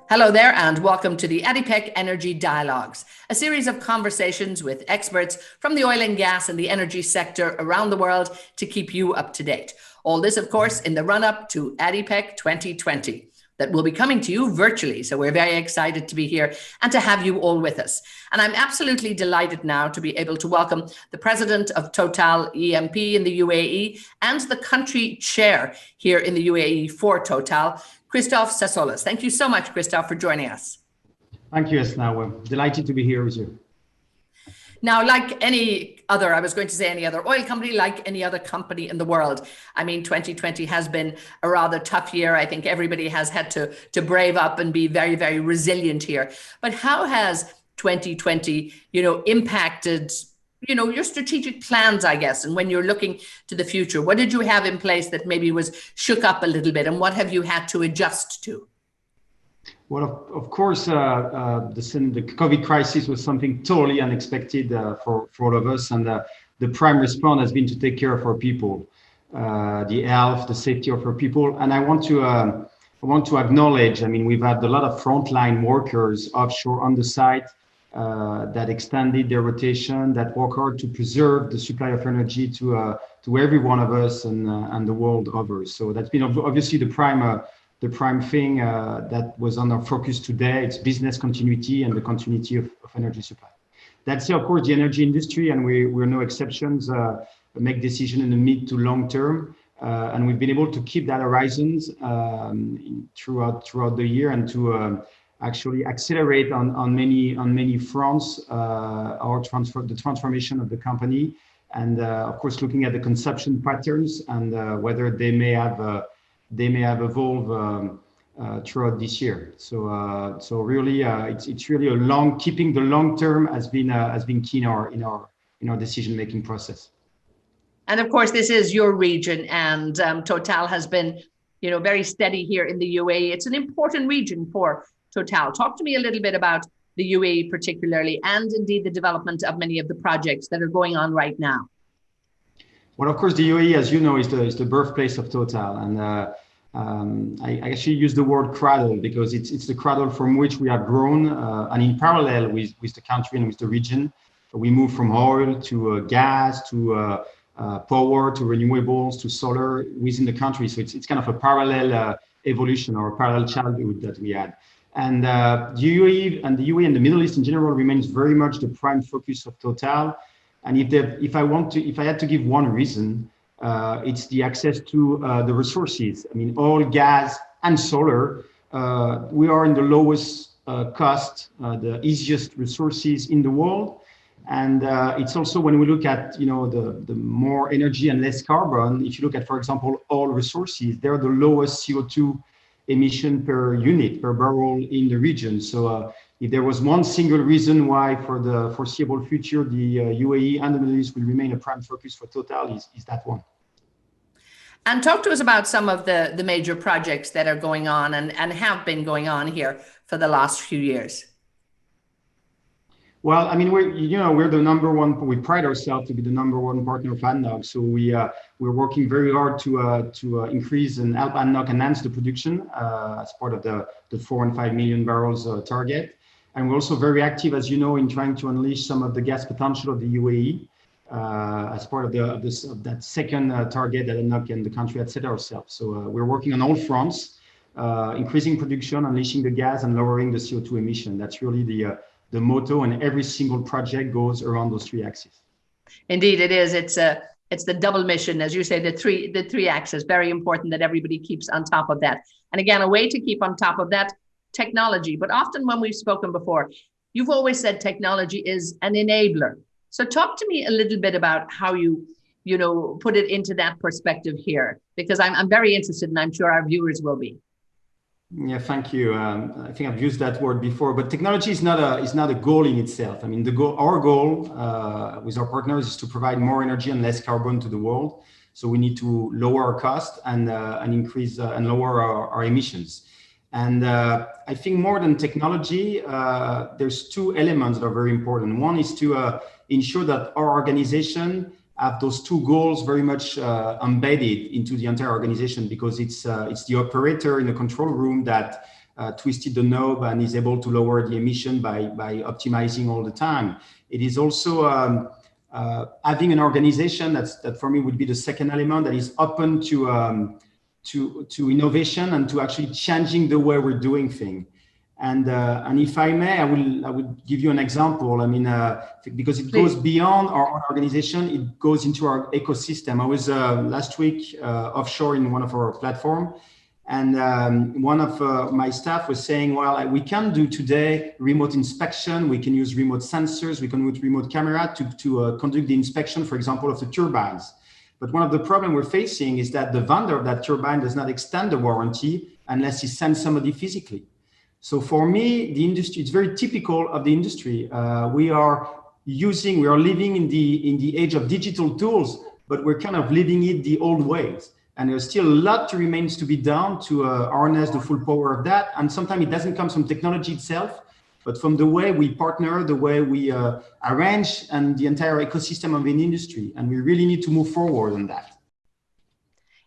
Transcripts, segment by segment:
Hello there, and welcome to the ADIPEC Energy Dialogues, a series of conversations with experts from the oil and gas and the energy sector around the world to keep you up to date. All this, of course, in the run-up to ADIPEC 2020 that will be coming to you virtually. So we're very excited to be here and to have you all with us. And I'm absolutely delighted now to be able to welcome the president of Total EMP in the UAE and the country chair here in the UAE for Total, Christophe Sassolas. Thank you so much, Christophe, for joining us. Thank you, Esna. We're delighted to be here with you. Now, like any other, I was going to say any other oil company, like any other company in the world, I mean, 2020 has been a rather tough year. I think everybody has had to brave up and be very, very resilient here. But how has 2020, impacted your strategic plans, I guess, and when you're looking to the future? What did you have in place that maybe was shook up a little bit, and what have you had to adjust to? Well, of course, the COVID crisis was something totally unexpected for all of us, and the prime response has been to take care of our people, the health, the safety of our people. And I want to acknowledge, we've had a lot of frontline workers offshore on the site that extended their rotation, that work hard to preserve the supply of energy to every one of us and the world over. So that's been obviously the prime thing that was on our focus today. It's business continuity and the continuity of energy supply. That said, of course, the energy industry, and we're no exceptions, make decisions in the mid to long term. And we've been able to keep that horizons throughout the year and to actually accelerate on many fronts the transformation of the company, and of course looking at the consumption patterns and whether they may have evolved throughout this year. So really it's really keeping the long term has been key in our decision making process. And of course, this is your region, and Total has been very steady here in the UAE. It's an important region for Total. Talk to me a little bit about the UAE particularly, and indeed the development of many of the projects that are going on right now. Well, of course, the UAE, as you know, is the birthplace of Total, and I actually use the word cradle because it's the cradle from which we have grown, and in parallel with the country and with the region, we move from oil to gas to power to renewables to solar within the country. So it's kind of a parallel evolution or a parallel childhood that we had. And the UAE and the Middle East in general remains very much the prime focus of Total. And if I had to give one reason, it's the access to the resources. Oil, gas, and solar. We are in the lowest cost, the easiest resources in the world. And it's also, when we look at the more energy and less carbon, if you look at, for example, oil resources, they're the lowest CO2 emission per unit, per barrel in the region. So if there was one single reason why for the foreseeable future the UAE and the Middle East will remain a prime focus for Total is that one. And talk to us about some of the major projects that are going on and have been going on here for the last few years. Well, we're the number one. We pride ourselves to be the number one partner of ADNOC. So we're working very hard to increase and help ADNOC enhance the production as part of the 4 and 5 million barrels target. And we're also very active, as you know, in trying to unleash some of the gas potential of the UAE as part of that second target that ADNOC and the country had set ourselves. So we're working on all fronts, increasing production, unleashing the gas, and lowering the CO2 emission. That's really the motto, and every single project goes around those three axes. Indeed, it is. It's the double mission, as you say, the three axes. Very important that everybody keeps on top of that. And again, a way to keep on top of that, technology. But often when we've spoken before, you've always said technology is an enabler. So talk to me a little bit about how you put it into that perspective here, because I'm very interested, and I'm sure our viewers will be. Yeah, thank you. I think I've used that word before, but technology is not a goal in itself. Our goal with our partners is to provide more energy and less carbon to the world. So we need to lower our cost and increase and lower our emissions. And I think more than technology, there's two elements that are very important. One is to ensure that our organization have those two goals very much embedded into the entire organization, because it's the operator in the control room that twisted the knob and is able to lower the emission by optimizing all the time. It is also having an organization that for me would be the second element, that is open to innovation and to actually changing the way we're doing things. And if I may, I would give you an example. I mean, because it goes beyond our own organization, it goes into our ecosystem. I was last week offshore in one of our platforms, and one of my staff was saying, well, we can do today remote inspection, we can use remote sensors, we can use remote camera to conduct the inspection, for example, of the turbines. But one of the problems we're facing is that the vendor of that turbine does not extend the warranty unless he sends somebody physically. So for me, the industry, it's very typical of the industry. We are living in the age of digital tools, but we're kind of living it the old ways. And there's still a lot remains to be done to harness the full power of that. And sometimes it doesn't come from technology itself, but from the way we partner, the way we arrange, and the entire ecosystem of an industry. And we really need to move forward on that.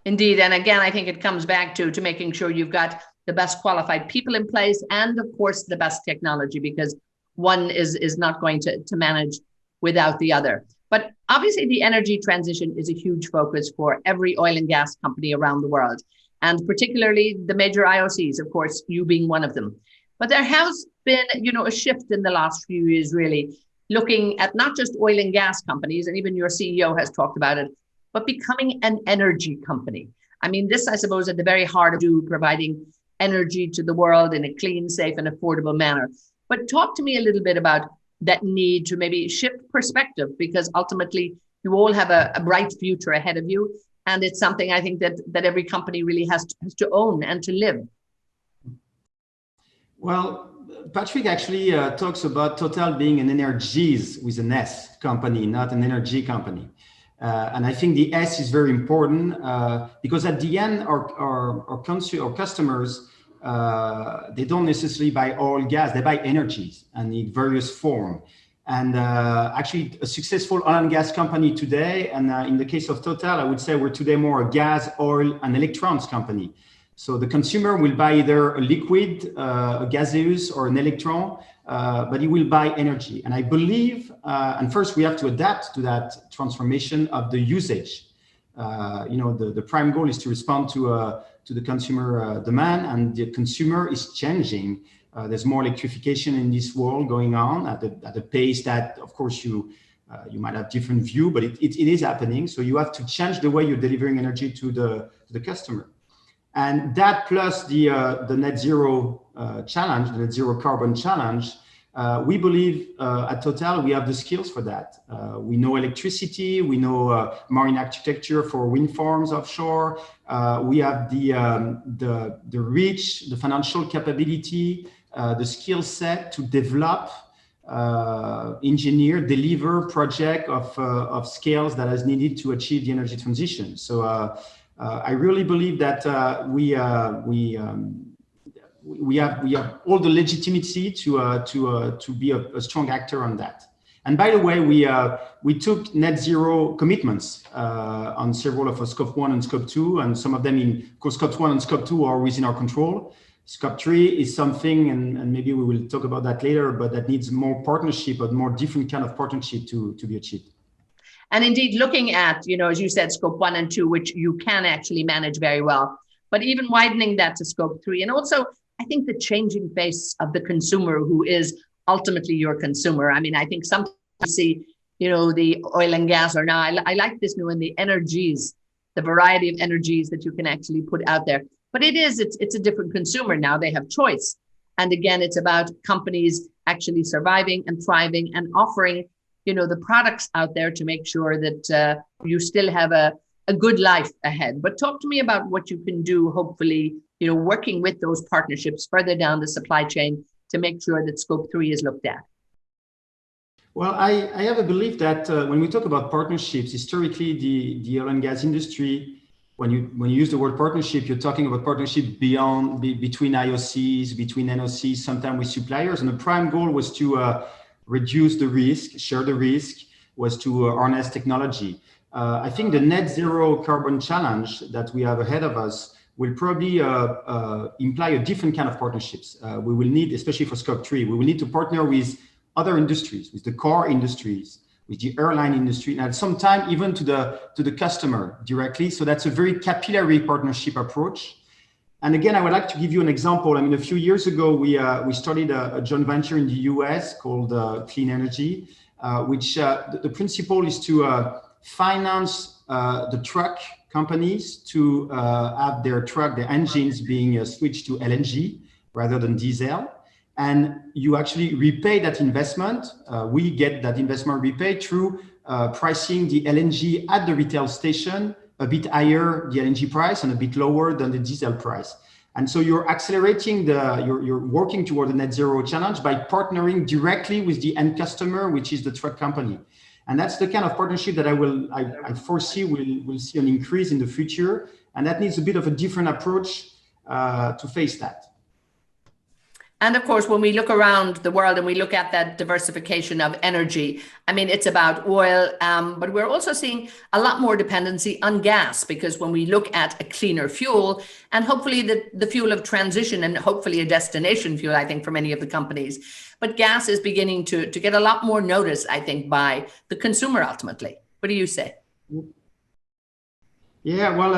Indeed. And again, I think it comes back to making sure you've got the best qualified people in place, and of course, the best technology, because one is not going to manage without the other. But obviously, the energy transition is a huge focus for every oil and gas company around the world, and particularly the major IOCs, of course, you being one of them. But there has been, a shift in the last few years, really, looking at not just oil and gas companies, and even your CEO has talked about it, but becoming an energy company. I mean, this, I suppose, at the very heart of providing energy to the world in a clean, safe, and affordable manner. But talk to me a little bit about that need to maybe shift perspective, because ultimately you all have a bright future ahead of you. And it's something I think that every company really has to own and to live. Well, Patrick actually talks about Total being an energies with an S company, not an energy company. And I think the S is very important because at the end, our customers, they don't necessarily buy oil, gas, they buy energies and in various forms. And actually a successful oil and gas company today, and in the case of Total, I would say we're today more a gas, oil, and electrons company. So the consumer will buy either a liquid, a gaseous, or an electron, but he will buy energy. And I believe, and first we have to adapt to that transformation of the usage. The prime goal is to respond to the consumer demand, and the consumer is changing. There's more electrification in this world going on at a pace that, of course, you might have different view, but it is happening. So you have to change the way you're delivering energy to the customer. And that plus the net zero challenge, the net zero carbon challenge, we believe at Total we have the skills for that. We know electricity, we know marine architecture for wind farms offshore. We have the reach, the financial capability, the skill set to develop, engineer, deliver project of scales that is needed to achieve the energy transition. So I really believe that we have all the legitimacy to be a strong actor on that. And by the way, we took net zero commitments on several of our scope 1 and scope 2, and some of them of course, scope 1 and scope 2 are within our control. Scope 3 is something, and maybe we will talk about that later, but that needs more partnership, but more different kind of partnership to be achieved. And indeed, looking at, as you said, scope 1 and 2, which you can actually manage very well, but even widening that to scope 3. And also, I think the changing face of the consumer, who is ultimately your consumer. I mean, I think sometimes you see, the oil and gas, or now I like this new one, the energies, the variety of energies that you can actually put out there. But it's a different consumer now. They have choice. And again, it's about companies actually surviving and thriving and offering the products out there to make sure that you still have a good life ahead. But talk to me about what you can do, hopefully, working with those partnerships further down the supply chain to make sure that scope 3 is looked at. Well, I have a belief that when we talk about partnerships, historically, the oil and gas industry, when you use the word partnership, you're talking about partnership between IOCs, between NOCs, sometimes with suppliers. And the prime goal was to reduce the risk, share the risk, was to harness technology. I think the net zero carbon challenge that we have ahead of us will probably imply a different kind of partnerships. We will need, especially for Scope 3, we will need to partner with other industries, with the car industries, with the airline industry, and at some time even to the customer directly. So that's a very capillary partnership approach. And again, I would like to give you an example. I mean, a few years ago, we started a joint venture in the US called Clean Energy, which the principle is to finance the truck companies to have their engines being switched to LNG rather than diesel. And you actually repay that investment. We get that investment repaid through pricing the LNG at the retail station a bit higher, the LNG price, and a bit lower than the diesel price. And so you're accelerating you're working toward the net zero challenge by partnering directly with the end customer, which is the truck company. And that's the kind of partnership that I foresee we'll see an increase in the future. And that needs a bit of a different approach to face that. And of course, when we look around the world and we look at that diversification of energy, I mean, it's about oil, but we're also seeing a lot more dependency on gas, because when we look at a cleaner fuel and hopefully the fuel of transition and hopefully a destination fuel, I think, for many of the companies, but gas is beginning to get a lot more notice, I think, by the consumer ultimately. What do you say? Yeah, well,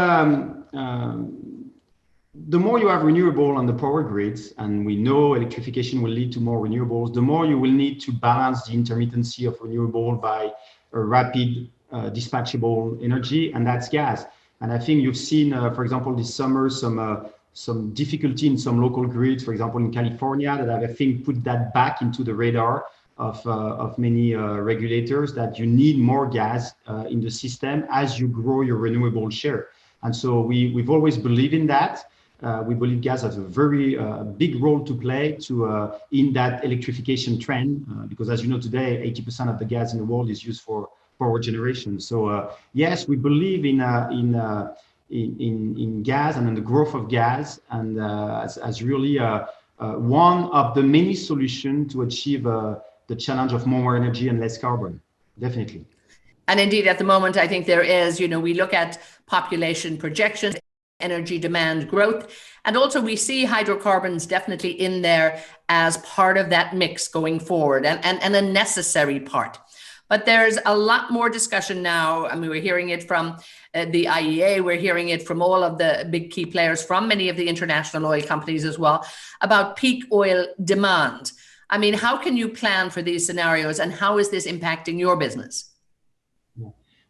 the more you have renewable on the power grids, and we know electrification will lead to more renewables, the more you will need to balance the intermittency of renewable by a rapid dispatchable energy, and that's gas. And I think you've seen, for example, this summer, some difficulty in some local grids, for example, in California, that I think put that back into the radar of many regulators, that you need more gas in the system as you grow your renewable share. And so we've always believed in that. We believe gas has a very big role to play in that electrification trend, because as you know today, 80% of the gas in the world is used for power generation. So yes, we believe in gas and in the growth of gas, and as really one of the many solutions to achieve the challenge of more energy and less carbon, definitely. And indeed, at the moment, I think there is, we look at population projections, energy demand growth, and also we see hydrocarbons definitely in there as part of that mix going forward, and a necessary part. But there's a lot more discussion now. I mean, we're hearing it from the IEA, we're hearing it from all of the big key players, from many of the international oil companies as well, about peak oil demand. I mean, how can you plan for these scenarios, and how is this impacting your business?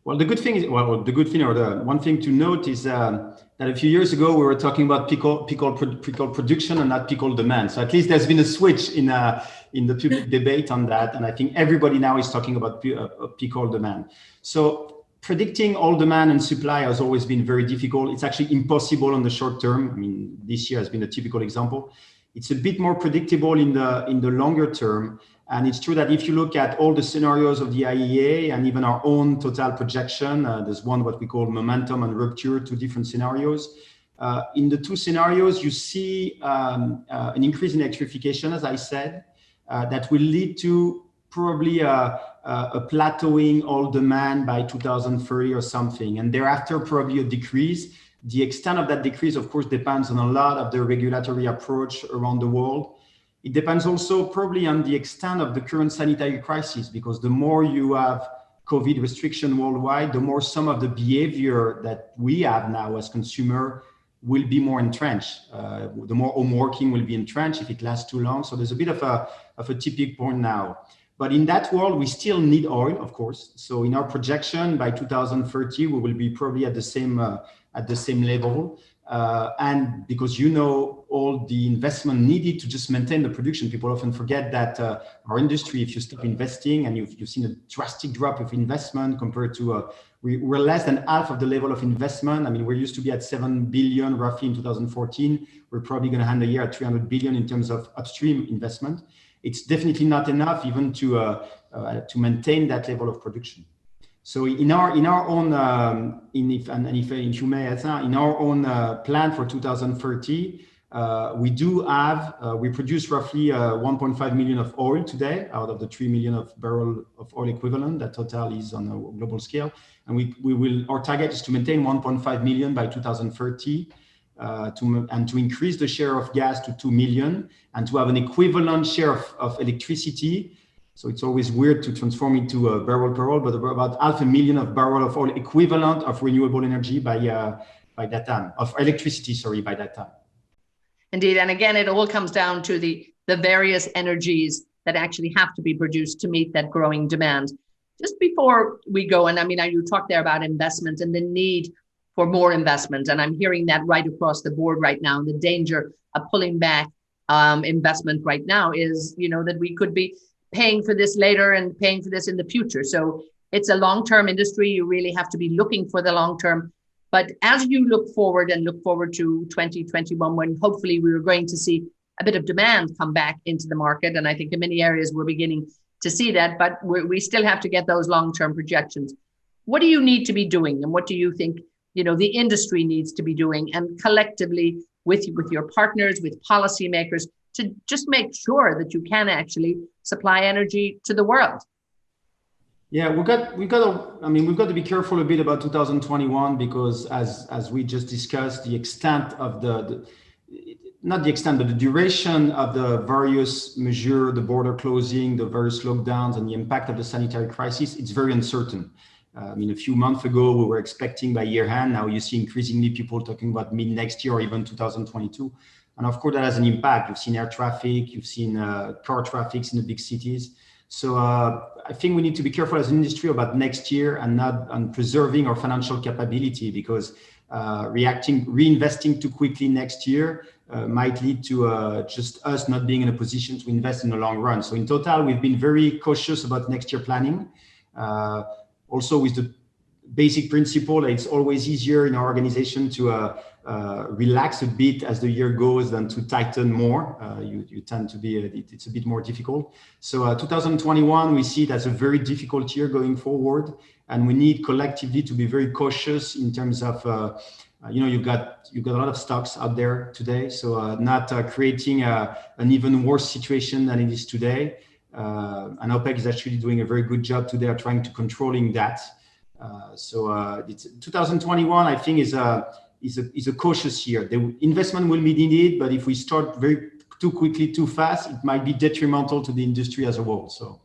Well, the good thing is, or the one thing to note is that a few years ago we were talking about peak oil production and not peak oil demand. So at least there's been a switch in the public debate on that, and I think everybody now is talking about peak oil demand. So predicting oil demand and supply has always been very difficult. It's actually impossible in the short term. I mean, this year has been a typical example. It's a bit more predictable in the longer term. And it's true that if you look at all the scenarios of the IEA and even our own total projection, there's one what we call momentum and rupture, two different scenarios. In the two scenarios, you see an increase in electrification, as I said, that will lead to probably a plateauing oil demand by 2030 or something. And thereafter, probably a decrease. The extent of that decrease, of course, depends on a lot of the regulatory approach around the world. It depends also probably on the extent of the current sanitary crisis, because the more you have COVID restriction worldwide, the more some of the behavior that we have now as consumer will be more entrenched. The more home working will be entrenched if it lasts too long. So there's a bit of a tipping point now. But in that world, we still need oil, of course. So in our projection, by 2030, we will be probably at the same level. And because all the investment needed to just maintain the production, people often forget that our industry, if you stop investing, and you've seen a drastic drop of investment compared to we're less than half of the level of investment. I mean, we used to be at 7 billion roughly in 2014. We're probably going to end the year at 300 billion in terms of upstream investment. It's definitely not enough even to maintain that level of production. So in our own, if you may, in our own plan for 2030, we produce roughly 1.5 million of oil today out of the 3 million of barrel of oil equivalent that Total is on a global scale, and our target is to maintain 1.5 million by 2030. to increase the share of gas to 2 million and to have an equivalent share of electricity. So it's always weird to transform into a barrel per oil, but about 500,000 of barrel of oil equivalent of renewable energy by that time, of electricity, sorry, by that time. Indeed. And again, it all comes down to the various energies that actually have to be produced to meet that growing demand. Just before we go, and I mean, you talked there about investment and the need for more investment. And I'm hearing that right across the board right now. And the danger of pulling back investment right now is, that we could be paying for this later and paying for this in the future. So it's a long-term industry. You really have to be looking for the long term. But as you look forward to 2021, when hopefully we are going to see a bit of demand come back into the market. And I think in many areas we're beginning to see that, but we still have to get those long-term projections. What do you need to be doing? And what do you think, the industry needs to be doing, and collectively with your partners, with policymakers, to just make sure that you can actually supply energy to the world? Yeah, we've got to be careful a bit about 2021, because as we just discussed, the extent of not the extent, but the duration of the various measures, the border closing, the various lockdowns, and the impact of the sanitary crisis, it's very uncertain. A few months ago, we were expecting by year end. Now you see increasingly people talking about mid next year or even 2022. And of course, that has an impact. You've seen air traffic, you've seen car traffics in the big cities. So I think we need to be careful as an industry about next year and not on preserving our financial capability, because reinvesting too quickly next year might lead to just us not being in a position to invest in the long run. So in total, we've been very cautious about next year planning. Also with the basic principle that it's always easier in our organization to relax a bit as the year goes than to tighten more. You tend to be, it's a bit more difficult. So 2021, we see it as a very difficult year going forward. And we need collectively to be very cautious in terms of, you've got a lot of stocks out there today. So not creating an even worse situation than it is today. And OPEC is actually doing a very good job today of trying to controlling that. So 2021, I think, is a cautious year. The investment will be needed, but if we start too quickly, too fast, it might be detrimental to the industry as a whole. So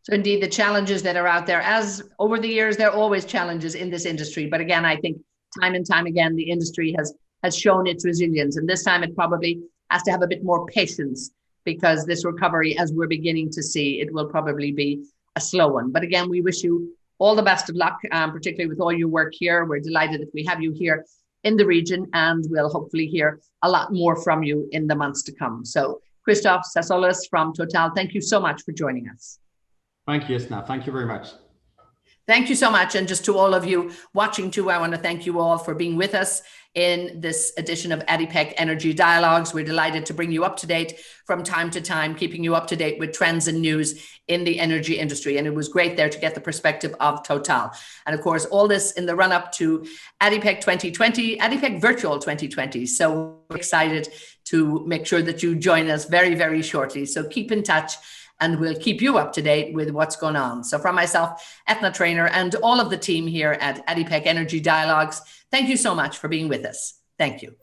indeed, the challenges that are out there, as over the years, there are always challenges in this industry. But again, I think time and time again, the industry has shown its resilience. And this time it probably has to have a bit more patience, because this recovery, as we're beginning to see, it will probably be a slow one. But again, we wish you all the best of luck, particularly with all your work here. We're delighted that we have you here in the region, and we'll hopefully hear a lot more from you in the months to come. So Christophe Sassolas from Total, thank you so much for joining us. Thank you, Esna. Thank you very much. Thank you so much. And just to all of you watching too, I want to thank you all for being with us in this edition of ADIPEC Energy Dialogues. We're delighted to bring you up to date from time to time, keeping you up to date with trends and news in the energy industry. And it was great there to get the perspective of Total. And of course, all this in the run up to ADIPEC 2020, ADIPEC Virtual 2020. So we're excited to make sure that you join us very, very shortly. So keep in touch, and we'll keep you up to date with what's going on. So from myself, Etna Trainer, and all of the team here at ADIPEC Energy Dialogues, thank you so much for being with us. Thank you.